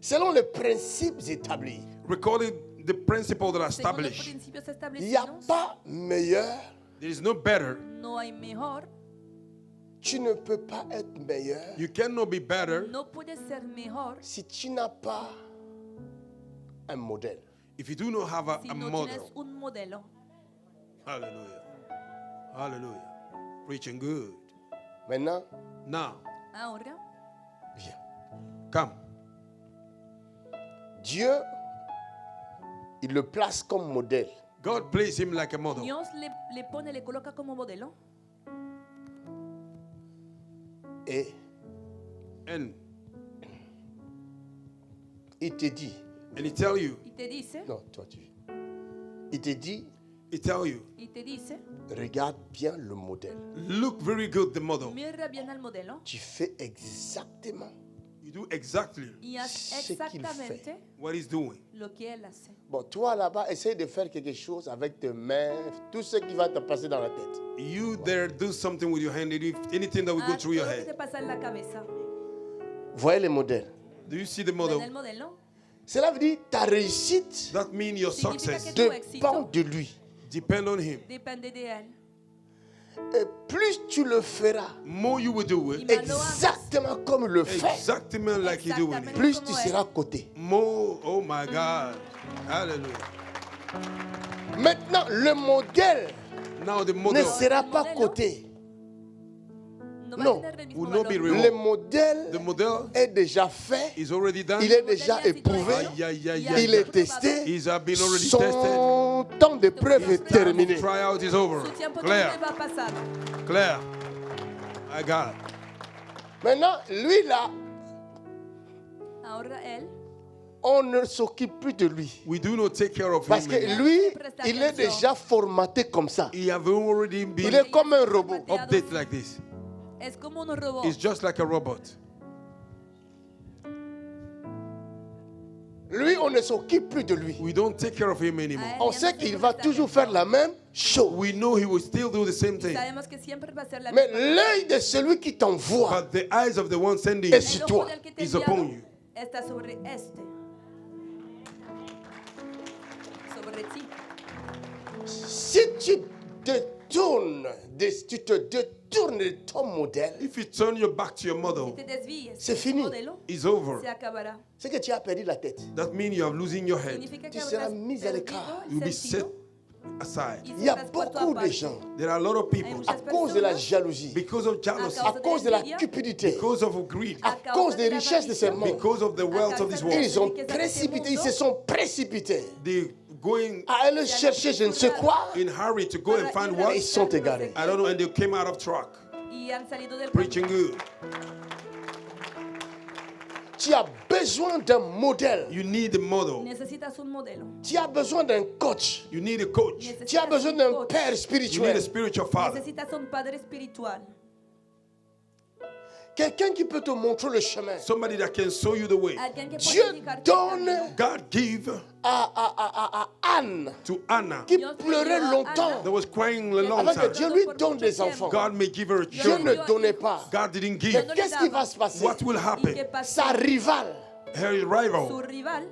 selon les principes établis. Recording the principle that are Según los established. principios Il n'y a establecidos, pas meilleur. There is no better. no hay mejor. Tu ne peux pas être meilleur You cannot be better No puedes ser mejor si tu n'as pas un modèle. if you do not have si a no model. tienes un modelo. Hallelujah. Hallelujah. Preaching good. Maintenant, Now, Ahora, viens. come. Dieu, il le place comme modèle. God placed him like a model. Dios le coloca como modelo. Et And il te dit, he tell you, Y te dice, non, toi tu. Il te dit, y te dice, regarde bien le modèle. look very good the model. mira bien al modelo Tu fais exactement You do exactly y haz Ce qu'il exactamente what he's doing. lo que él hace. Bon, toi là-bas, essaye de faire quelque chose avec tes mains, tout ce qui va te passer dans la tête. You there do something with your hand, anything that will go Haz through your todo lo que te head. pasa en la cabeza. Voyez les modèles. Do you see the ¿Ven el model? modelo? Cela veut dire ta réussite That means your Significa success que- dépend de lui. depend on him. Depende de él. Et plus tu le feras More you will do it, exactement comme il le fait, exactly like you do it. Exactamente. plus tu seras coté. More, oh my God. Hallelujah. Maintenant, le modèle Now the ne model sera El pas modelo coté. No va No, a tener el mismo will not be valor. Le reward. modèle The model est déjà fait, is already done. il est El déjà modelo ya ha sido éprouvé, hecho, Ay, ay, ay, ya ay, il está est probado. testé, He's been already tested. son temps de preuve est terminé. Tryout is over. Su tiempo de Clear, prueba ha pasado. clear. My God. Maintenant, lui là, Ahora él, on ne s'occupe plus de lui. We do not take care of Parce him. que anymore. lui, il est déjà formaté comme ça. He have already been Il est comme un robot. updated like this. es como un robot. It's just like a robot. Lui, on ne s'occupe plus de lui. We don't take care of him anymore. A él On ya sait no se qu'il va presta toujours atención. faire la même chose. We know he will still do the same thing. Sabemos que siempre va a ser la Mais misma. l'œil de celui qui t'envoie But the eyes of the one sending est you sur El toi. ojo del que te is ha enviado upon you. está sobre este. Sobre ti. Si tu détournes de ton modèle, If you turn your back to your Si model, te desvíes C'est de tu fini. modelo, it's over. se acabará. c'est que tu as perdu la tête. That means you are losing your head. Significa que Tu seras habrás mis à perdido l'écart. el You'll be sentido set aside. y Il y a serás puesto beaucoup de aparte. gens, There are a lot of Hay people, à muchas cause de la personas, jalousie, because of jealousy, à cause de la cupidité, because of greed, à cause des richesses de ce monde, because of the wealth of this world, ils ont précipité, ils se sont précipités they going à aller chercher je ne sais quoi in hurry to go and find et what? ils sont égarés. I don't know, and they came out of truck, y han salido del preaching good. Tu as besoin d'un modèle, You need a model. Necesitas un modelo. tu as besoin d'un coach, You need a coach. Necesitas tu as besoin un d'un coach. père You need a spirituel, spiritual father. Necesitas un padre espiritual. quelqu'un qui peut te montrer le chemin. Somebody that can show you the way. Alguien que Dieu puede indicarte el camino. donne God gave à Anne to Anna qui Dios pleurait dio a longtemps that was crying a long avant que time. Dieu lui donne des enfants. God may give her a Dieu children. ne donnait pas. God didn't Mais give. qu'est-ce qui va se passer? What will ¿Y qué happen? pasó? Sa rivale Her Su rival, rival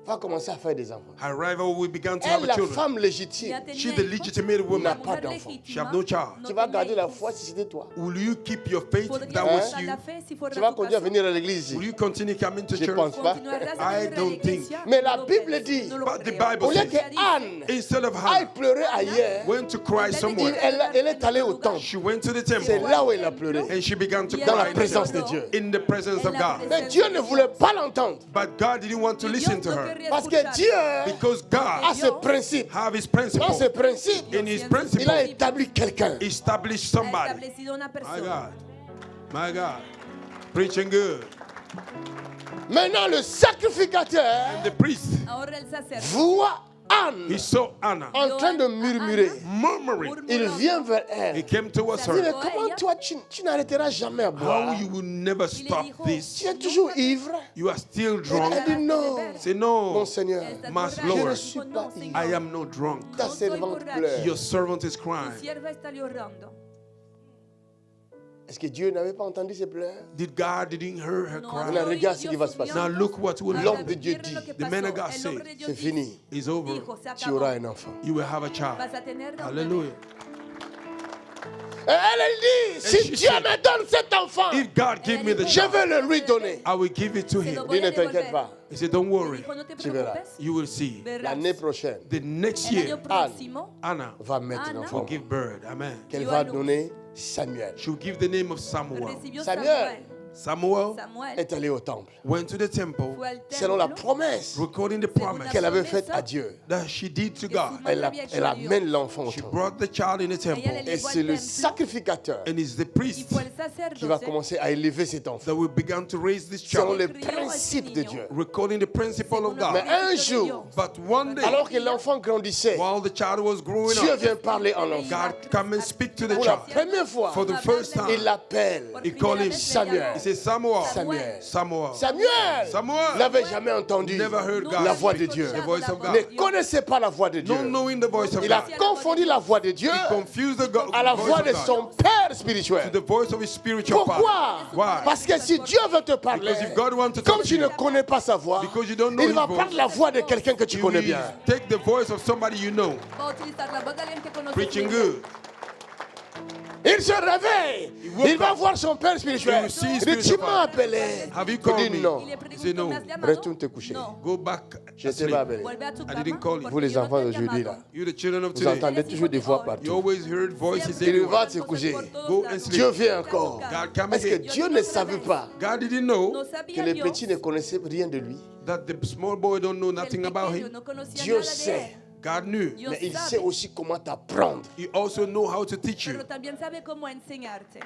va commencer à faire des enfants. her rival will begin to Elle, have la children. femme légitime, ya tenía She's the hijos, legitimate la woman. n'a mujer pas d'enfant. She have legítima no child. tu vas tenía garder la hijos. foi si c'était toi. Will you keep your faith? Podrías That was guardar you. la fe si fuera Tu vas tu continuer à caso. venir à l'église Will ici. you continue coming to Je church? pense pas. Continuarás a I venir a la don't think. iglesia. Mais No la lo Bible crees, dit, no lo But the creo. Bible Au lieu says, que Anne instead of aille Hannah pleurer ailleurs, went to cry somewhere, elle est allée au temple. she went to the C'est temple là où elle a pleuré. and she began to Dans la cry présence de Dieu. in the presence of God. Mais Dieu ne voulait pas l'entendre. But God didn't want to listen to her Parce que Dieu because God a ses principes. have His Dans principle. ses principes, In His il a principle, établi quelqu'un. establish Ha somebody. establecido una My persona. God, my God, preaching good. Maintenant, le sacrificateur The priest, Ahora el sacerdote voit Anne he saw Anna en train de murmurer. murmuring. Il vient vers He elle. came towards Il dit, mais her. comment toi, tu n'arrêteras jamais à How boire? you will never stop this? Tu es toujours ivre. You are still Elle drunk. dit, non, Say no, mon Seigneur, Mas je Lord, ne suis pas ivre. I am not drunk. Ta servante pleure. Your servant is Tu crying. sierva está llorando. Est-ce que Dieu n'avait pas entendu ses pleurs? Did God didn't hear her No, cry? Maintenant, regarde ce qui va se passer. Now look what will L'homme happen. de Dieu dit, The man of God said, c'est fini. It's over. Tu auras un enfant. You will have a child. Vas a tener un bebé. Hallelujah. Et elle dit, si she Dieu said, me donne cet enfant, If God give me the je child, vais le lui donner. I will give it to him. Dis, ne t'inquiète pas. He said, don't worry. Dijo, no te Tu verras. preocupes. You will see. Verás. L'année prochaine, The next El año year, próximo Anna va mettre Anna l'enfant will give birth. Amen. qu'elle Dieu va a luz. donner Samuel. She will give the name of Samuel. recibió Samuel. Samuel Samuel Est allé au temple. went to the temple fue al Selon la templo promesse recording the promise qu'elle avait faite à Dieu, that she did to God. elle amène l'enfant au She temple. brought the child in the temple. Et c'est le sacrificateur And it's the y priest fue el qui va sacerdote commencer à élever cet enfant that will begin to raise this selon child les principes de Dieu. recording the principle of Mais God. un jour, But one day, alors que l'enfant grandissait, while the child was growing Dieu up, vient parler en enfant. God come and speak to the Pour la child. première fois, For the first il time, l'appelle he called him Samuel. He said, Samuel. Samuel. Samuel. Samuel n'avait jamais entendu Never heard God la voix speak. de Dieu. The voice of God. Ne connaissait pas la voix de Dieu. Not knowing the voice of Il a God. confondu la voix de Dieu He confused the à la voice voix of de God son père to spirituel. the voice of his spiritual Pourquoi? father. Why? Parce que si Dieu veut te parler, Because if God wants to comme talk to tu ne you, connais pas sa voix, because you don't know il his va voice, prendre la voix de quelqu'un que tu you connais will bien. take the voice of somebody you know. va a utilizar la voz de alguien que conoce Preaching muy bien. good. Il se réveille. woke Il va up. voir son père He spirituel. will see Il his dit, tu spiritual m'as father. appelé. Have you Il called dit me? non. Y le He said, preguntó, no. ¿me has llamado? Retourne te coucher. No. Go back Je t'ai asleep. pas appelé. Vuelve a tu I cama, didn't call you. porque Vous les yo no enfants te he d'aujourd'hui llamado. là, You the children of vous today. entendez toujours des voix You partout. always heard voices Siempre Il everywhere. va cosas te coucher. por todos Go lados. and sleep. Dieu vient encore. God come Est-ce que again. Dieu ne savait pas God didn't know No que sabía les Dios petits ne connaissaient rien de lui? that the small boy don't know que el nothing about pequeño him. no conocía Dieu nada de sait. él. God knew. Dios Mais il sabe, sait aussi comment t'apprendre. He also know how to teach you. pero también sabe cómo enseñarte.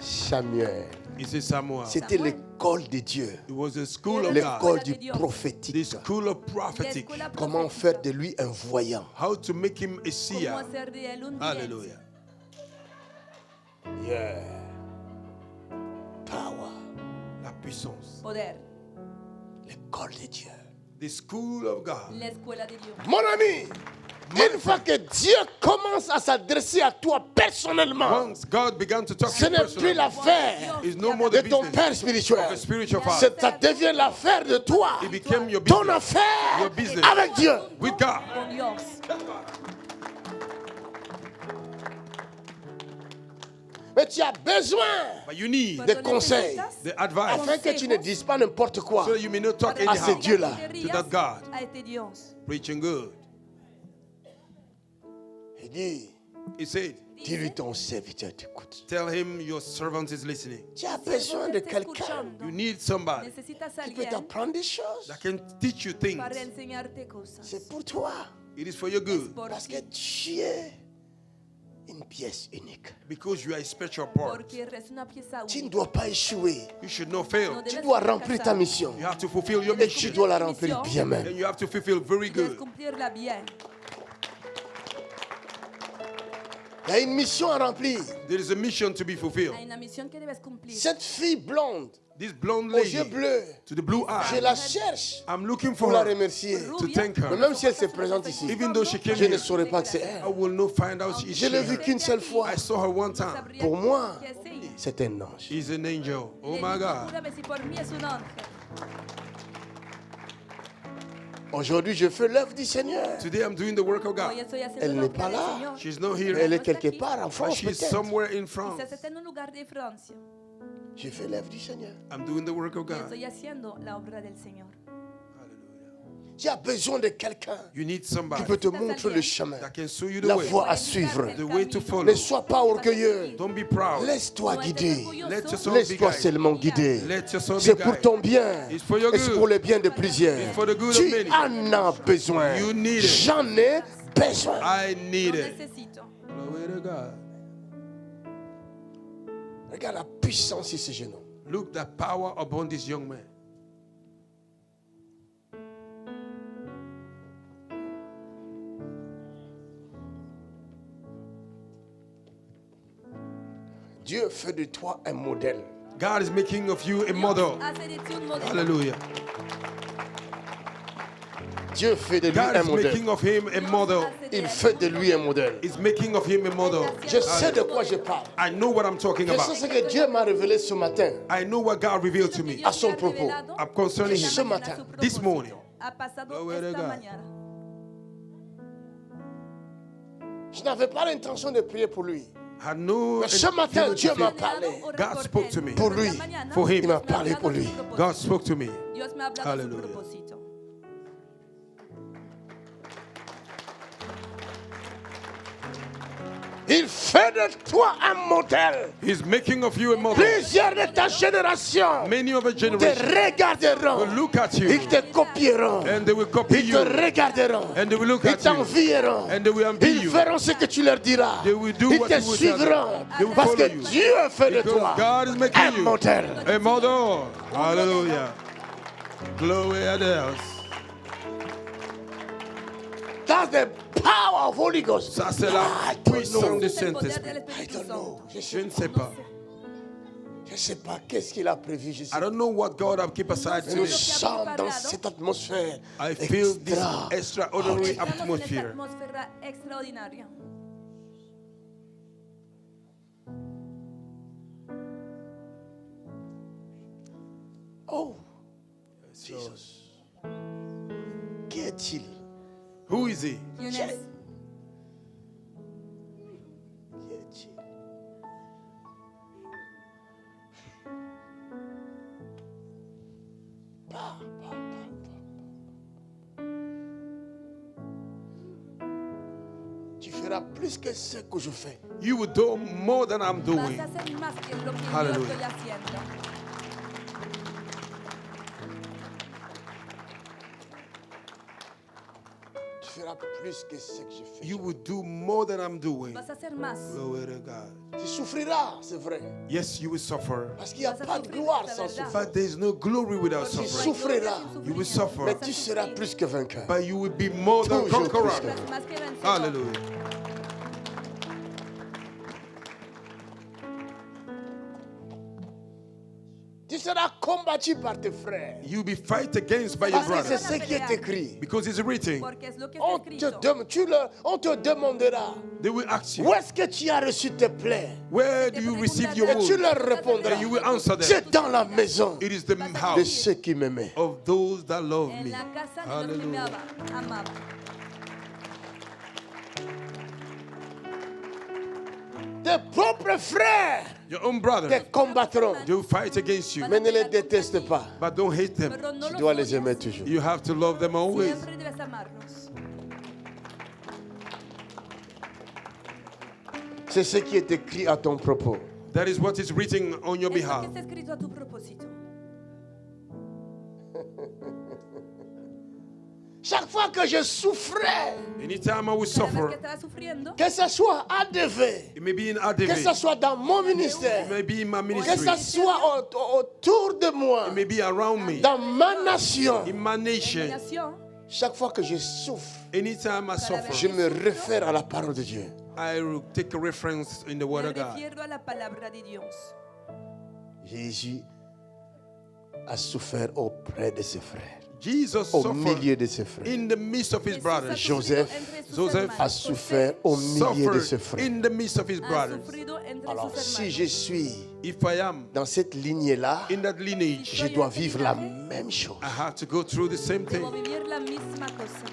Samuel, He said Samuel. c'était l'école de Dieu, It was a school of l'école God. du The prophétique. school of prophetic. La escuela Comment profética. faire de lui un voyant? How to make him a Cómo seer. hacer de él un vidente. Hallelujah. Yeah. Power. La puissance. Poder. L'école de Dieu. The school of God. La escuela de Dios. Mon ami, une fois que Dieu commence à s'adresser à toi personnellement, Once God began to talk to ce you n'est plus personally, l'affaire it's no more de the ton business père spirituel. of a spiritual father. Ça devient l'affaire de toi. It became your Ton business. affaire Your business. avec Dieu. With God. Con Dios. Mais tu as besoin But you need de conseils the advice afin que tu ne dises pas n'importe quoi. so that you may not talk à ce anyhow. Dieu-là. To that God. A este Dios. Preaching good. Il dit, He said, dis-lui ton serviteur t'écoute. tell him your servant is listening. Tu as besoin de quelqu'un You need somebody Necesitas qui peut alguien t'apprendre des choses. that can teach you things. para enseñarte cosas. C'est pour toi. It is for your good. Por Parce ti. que tu es une pièce unique. Because you are a special part. Porque eres una pieza Tu ne única. dois pas échouer. You should not fail. No Tu debes dois remplir ta fracasar. mission. You have to fulfill your Et tu mission. dois la remplir bien même. And you have to fulfill very Debes good. cumplirla bien. Il y a une mission à remplir. There is a mission to be fulfilled. Hay una misión que debes cumplir. Cette fille blonde, This blonde aux yeux lady bleus, to the blue je eye, la cherche I'm looking pour for la her remercier. to thank Mais her. même si elle se présente ici, Even though she came je ne here, saurais pas que c'est I elle. will not find out she is Je l'ai vue here. qu'une seule fois. I saw her one time. Sabría Pour moi, que es ella. c'est un ange. She's an angel. Oh Le my dije, God. "Júrame si por mí es un ángel". Aujourd'hui, je fais l'œuvre du Seigneur. Today I'm doing the work of Hoy God. estoy haciendo Elle la n'est obra pas del là. Señor. She's not Elle here, est quelque part en but France, she's peut-être. somewhere in France. Quizás está en un lugar de Francia. Je fais l'œuvre du Seigneur. I'm doing the work of Y God. estoy haciendo la obra del Señor. Hallelujah. Tu as besoin de quelqu'un You need qui somebody peut te montrer le chemin, that can show you the la way, voie à suivre. the way to Ne follow. sois pas orgueilleux. Don't be proud. Laisse-toi No estés guider. orgulloso. Let your soul be Laisse-toi guided. seulement guider. Let your soul be C'est pour guided. ton bien. It's for your Et c'est good. pour le bien de plusieurs. It's for the good of Tu many. en as besoin. You need it. J'en ai besoin. I Lo need it. necesito. Glory to God. Regarde la puissance de ce jeune homme. Look the power upon this young man. Dieu fait de toi un modèle. God is making of you a model. Hace de ti un modelo. Hallelujah. Dieu fait de lui God un is modèle. making of him a model. Il fait de lui un modèle. He's making of him a model. Je sais de quoi je parle. I know what I'm talking Je sais about. ce que Dieu m'a révélé ce matin. I know what God revealed to me À son propos. concerning him. Ce matin. This morning. Ha pasado Glory to esta God. mañana. Je n'avais pas l'intention de prier pour lui. I know Mais ce matin, Dieu m'a parlé. God spoke to me. Pour lui. For him. Il m'a parlé pour lui. God spoke to me. Dios me ha hablado a su Hallelujah. propósito. Il fait de toi un modèle. He's making of you a model. Plusieurs de ta génération Many of a te generation regarderont. will look at you Ils te copieront. and they will copy Ils te you regarderont. and they will look Ils at you t'envieront. and they will envy Ils you. feront ce que tu leur diras. They will do Ils what te you will tell them. suivront. They will Parce que follow you. Dieu fait de Because toi God is un making you modèle. a model. Hallelujah. Glory to God. That's the power of Holy Ghost. Ça, c'est la I don't puissance know. du Es el poder Saint-Esprit. del I Espíritu don't know. Santo. Je ne sais pas. Je ne sais pas qu'est-ce qu'il a prévu. Je sais I don't know what God have kept aside Mais nous today. sommes dans cette atmosphère I feel this extra. extraordinary Estamos en esta atmosphere. atmósfera extraordinaria. Oh, Jesus. Qui est-il? Who is he? ¿Quién es? Qui est-il? Pa, pa, pa, pa. Tu feras plus que ce que je fais. You will do more than I'm Vas doing. a hacer más que lo que yo Hallelujah. estoy haciendo. Tu feras plus que ce que je fais. You will do more than I'm doing. Vas a hacer más. Glory to God. Tu souffriras, c'est vrai. Yes, you will suffer. Parce qu'il n'y a Vas a pas de sufrir, gloire c'est sans verdad. souffrance. But there is no glory without Tu No hay suffering. souffriras. gloria sin You will sufrimiento. suffer. Mais Vas a tu seras sufrir. plus que vainqueur. But you will be more than Toujours conqueror. plus que- Serás más que vencedor. Hallelujah. Tu seras combattu par tes frères. You will be fight against by your Parce que c'est brother. ce qui est écrit. Because it's written. Porque es lo que On está te, escrito. on te demandera They will ask you, où est-ce que tu as reçu tes plaies. where do you receive your Et tu wound? leur répondras, And you will answer them. c'est dans la maison It is the de house ceux qui m'aimaient. of those that love En me. la casa de los que me Hallelujah. amaban. Tes propres frères Your own brother, te combattront. they will fight against you. Mais ne les déteste pas. But don't hate them. Pero no Tu los dois les odias. aimer toujours. You have to love them always. Siempre debes amarlos. C'est ce qui est écrit à ton propos. That is what is written on your Es lo que behalf. está escrito a tu propósito. Chaque fois que je souffrais, Anytime I will Cada vez suffer, que estás sufriendo, que ce soit à ADV, it may be in que ce ADV, soit dans mon ministère, it may be in my que ministry, ce soit autour de moi, it may be around me, dans ma nation, in my nation. nation, chaque fois que je souffre, Anytime I je suffer, me réfère à la parole de Dieu. I will take a reference in the Word me of God. refiero a la palabra de Dios. Jésus a souffert auprès de ses frères, Jesus au suffered milieu de ses frères. in the midst of his Jesús ha brothers. sufrido Joseph entre sus Joseph hermanos. A souffert au milieu de ses Suffered frères. in the midst of his Ha brothers. sufrido entre Alors, sus si hermanos. je suis If I am dans cette lignée-là, in that lineage, je dois vivre la même chose. I have to go through the same Debo thing. vivir la misma cosa.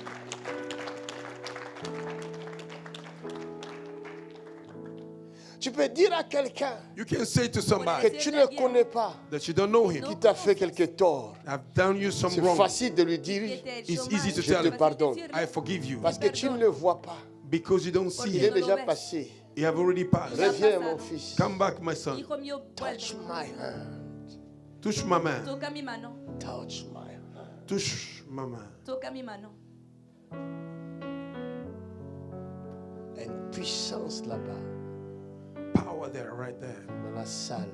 Tu peux dire à quelqu'un You can say to somebody que tu ne connais pas, that you don't know him, qui t'a fait quelque tort. I've done you some C'est wrong. facile de lui dire, It's easy to Je tell te him, pardonne. I forgive you. parce que tu ne le vois pas. Because you don't see Il est him. déjà passé. You have already passed. Reviens, mon fils. Come back, my son. Hijo mío, Touch vuelve. my hand. Touch ma main. Toca mi mano. Touch my hand. Touch ma main. Toca mi mano. Il y a une puissance là-bas, Power there, right there, dans la salle.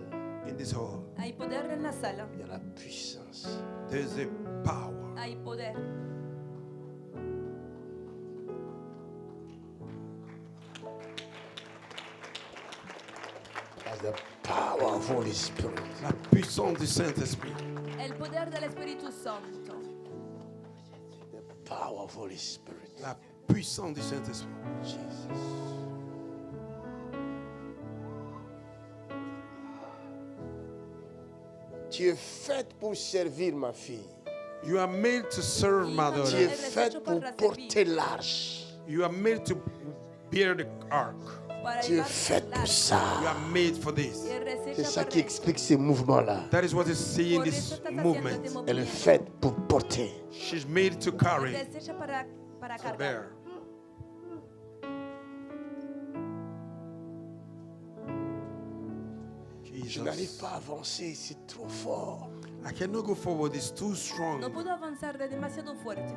in this hall. Hay poder en la sala. Il y a la puissance. There's a power. Hay poder. That's the power of Holy Spirit. La puissance du Saint-Esprit. El poder del Espíritu Santo. The power of Holy Spirit. La puissance du Saint-Esprit. Jesus. Tu es faite pour servir ma fille. You are made to serve my Tu daughter. es faite pour porter l'arche. You are made to bear the ark. Para Tu es llevar faite la- pour ça. You are made for this. y eres hecha C'est ça para qui eso. explique ces mouvements-là. That is what is saying Por this eso estás haciendo movement. este Elle est movimiento. faite pour porter. She's made to carry, Eres hecha para to cargar. bear. Je n'arrive Jesus. pas à avancer, c'est trop fort. I cannot go forward. It's too No strong. puedo avanzar, es demasiado fuerte.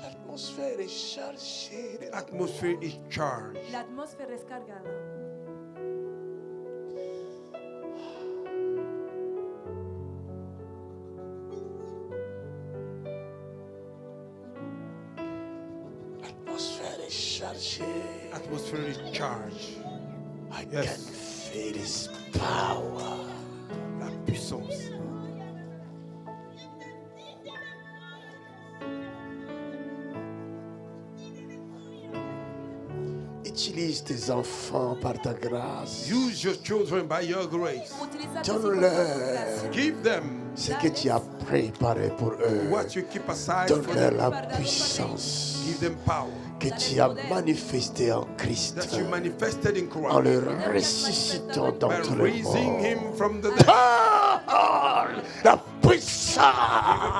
L'atmosphère est chargée. The atmosphere is charged. La atmósfera es cargada. L'atmosphère est chargée. Atmosphere is charged. I Yes. can feel His power. La puissance. Utilise tes enfants par ta grâce. Use your children by your grace. Utiliza tus hijos Donne-leur por tu gracia. Give them ce que tu as préparé pour eux. what you keep aside for Donne-leur them. la puissance Give them power que tu as manifestée en Christ that you manifested in en Christ le ressuscitant by d'entre les raising morts. him from the dead. Ah, la puissance.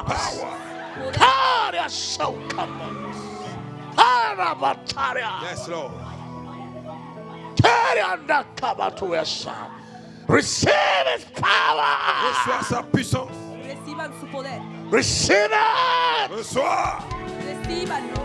Power. Karia Shaukaman. Arabataria. Yes, Lord. Karianda Kabatuesa. Receive His power. Reçois sa puissance. Reciban su poder. Receive it. Reçois. Recíbanlo.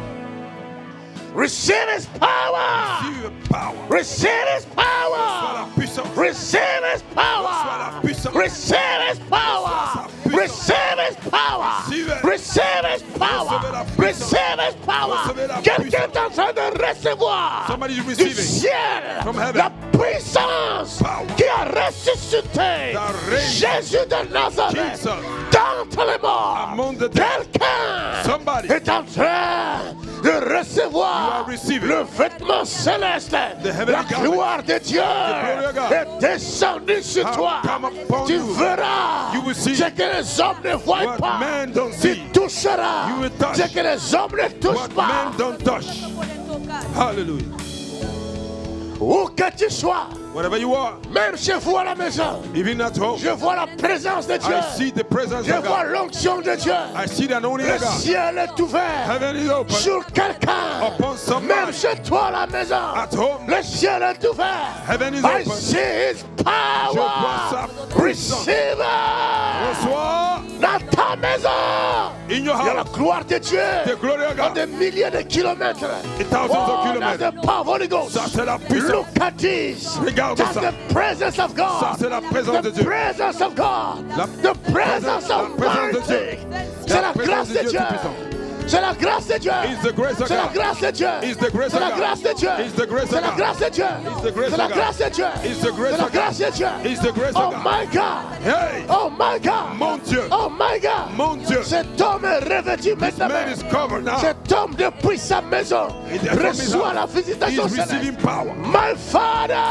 Receive His power. Receive the power. Receive His Reçois power. la puissance. Receive His Reçois power. la puissance. Receive His power. Receive His power. Receive His power. Receive His power. Quelqu'un est en train de recevoir Somebody is du receiving ciel from heaven. la puissance Power. qui a ressuscité That raised Jésus de Nazareth Jesus d'entre les morts. among the dead. Quelqu'un Somebody est en train de You recevoir are receiving le vêtement céleste. the heavenly La garment. gloire de Dieu glory of God. est descendue sur Have toi. come upon Tu you. verras You will see ce que les hommes ne voient what pas. men don't Tu see. toucheras You will touch ce que les hommes ne touchent what pas. men don't touch. No pueden tocar. Hallelujah. Où que tu sois, Wherever you are, même chez vous à la maison, even at home, je vois la présence de Dieu. I see the presence Je of vois God. l'onction de Dieu. I see the anointing Le of God. ciel est ouvert Heaven is open. sur quelqu'un. Upon somebody. Même chez toi à la maison, At home. le ciel est ouvert. Heaven is I open. see His Je vois power. sa puissance. Receive it. Reçois Dans ta maison, in your il y a la house gloire de Dieu. the glory of À God. des milliers de kilomètres. Et thousands of Oh, kilomètres. that's the power of Holy Ghost. Ça, c'est la puissance. Look at this. Regarde That's ça. the presence of God. Ça, c'est la présence de The Dieu. presence of God. La The presence la of présence de Dieu. mercy. C'est la présence grâce de de Dieu Dieu. tout-puissant. C'est la grâce de Dieu. It's the grace of C'est la God. grâce de Dieu. It's the grace C'est of la God. grâce de Dieu. It's the grace C'est of la God. grâce de Dieu. It's the grace C'est la of God. grâce de Dieu. It's the grace C'est la of God. grâce de Dieu. It's the grace Oh of God. my God. Hey, Oh my God. mon Dieu, Oh my God. mon Dieu. Cet homme est revêtu maintenant. Man is covered now. Cet homme depuis sa maison It is from his reçoit house. la visitation He's céleste. receiving power. My Father.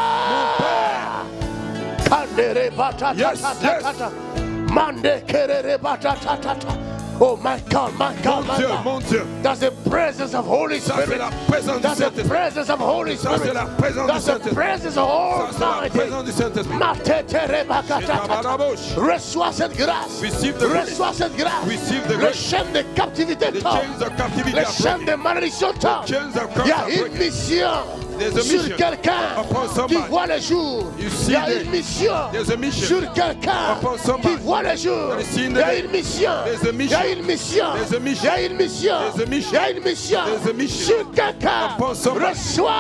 Kandere batata Yes, tata yes. tata. Mande kerere batata tata. Oh my God, my God, Mon my Dieu, God. mon Dieu. That's the presence of Holy Ça, c'est Spirit. la présence du That's the Saint-Esprit. presence of Holy Ça, c'est Spirit. la présence du That's the Saint-Esprit. presence of Ça, c'est la Almighty. présence du Saint-Esprit. Matetere bakata C'est dans la tata. bouche. Reçois cette grâce. Receive the grace. Reçois cette grâce. Receive the Le grace. chaîne de captivité The tombe. chains of captivity Les are chaînes breaking. de malédiction tombent. Chains of Il y curse a are une breaking. mission There's a sur mission quelqu'un upon qui somebody. voit le jour. You Il see y a the- une mission There's a mission sur quelqu'un upon somebody. qui voit le jour. That is seen Il the y a day. une mission. There's a Il y mission. a une mission. There's a mission. Il y a une mission. There's a mission. Il y a une mission There's a mission sur quelqu'un. upon somebody. Reçois.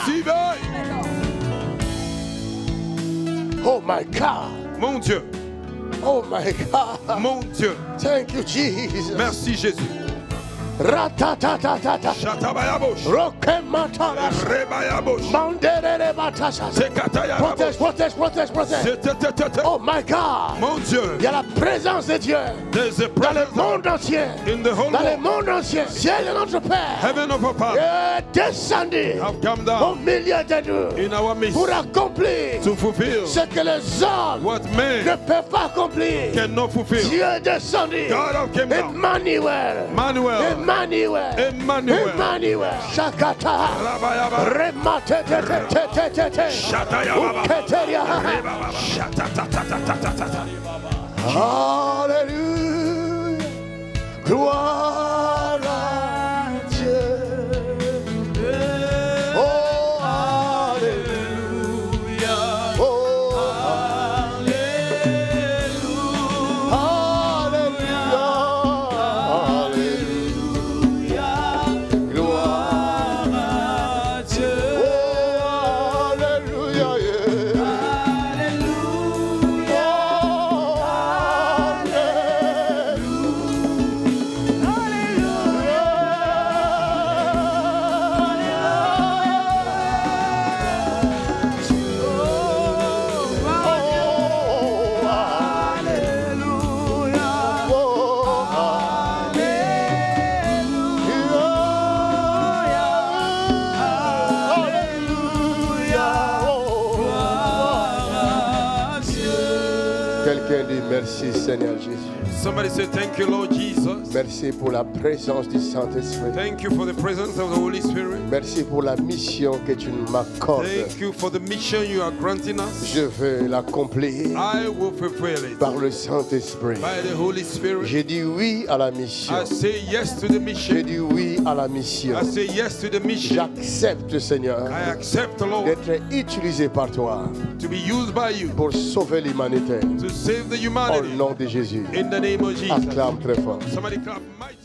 Receive it. Oh my God. Mon Dieu, Oh my God. mon Dieu. Thank you, Jesus. Merci Jésus. Ratatatata. Shatabayabosh. Rokemataras. Rebayabosh. Mandere batasas. Protège, protège, protège, protège. Oh my God. Mon Dieu. Il y a la présence de Dieu There's a dans le presence monde entier. in the whole Dans le world. monde entier. Ciel de notre Père Heaven of our Father est descendu have come au down milieu de nous in our midst pour accomplir to fulfill ce que les hommes what ne men peuvent pas accomplir. cannot fulfill. Dieu est descendu. God have come down. Emmanuel. Emmanuel. Emmanuel. Emmanuel. Emmanuel. Shakata. Rabayaba. Remate. Shatayababa. Uketeria. Rebababa. Shatatatatatatatata. Alléluia. Gloire à Dieu. Oh, alléluia. Oh, alléluia. Alléluia. Gloire à Dieu. Oh, alléluia. Quelqu'un dit merci Seigneur Jésus. Somebody say, thank you, Lord Jesus. Merci pour la présence du Saint-Esprit. Thank you for the presence of the Holy Spirit. Merci pour la mission que tu m'accordes. Thank you for the mission you are granting us. Je veux l'accomplir I will fulfill it par le Saint-Esprit. by the Holy Spirit. J'ai dit oui à la mission. I say yes to the J'ai mission. dit oui à la mission. I say yes to the mission. J'accepte, Seigneur, I accept, Lord, d'être utilisé par toi to be used by you pour sauver l'humanité. to save the Au humanity nom de Jésus. in the name of Jesus. Acclame très fort. Somebody clap mighty.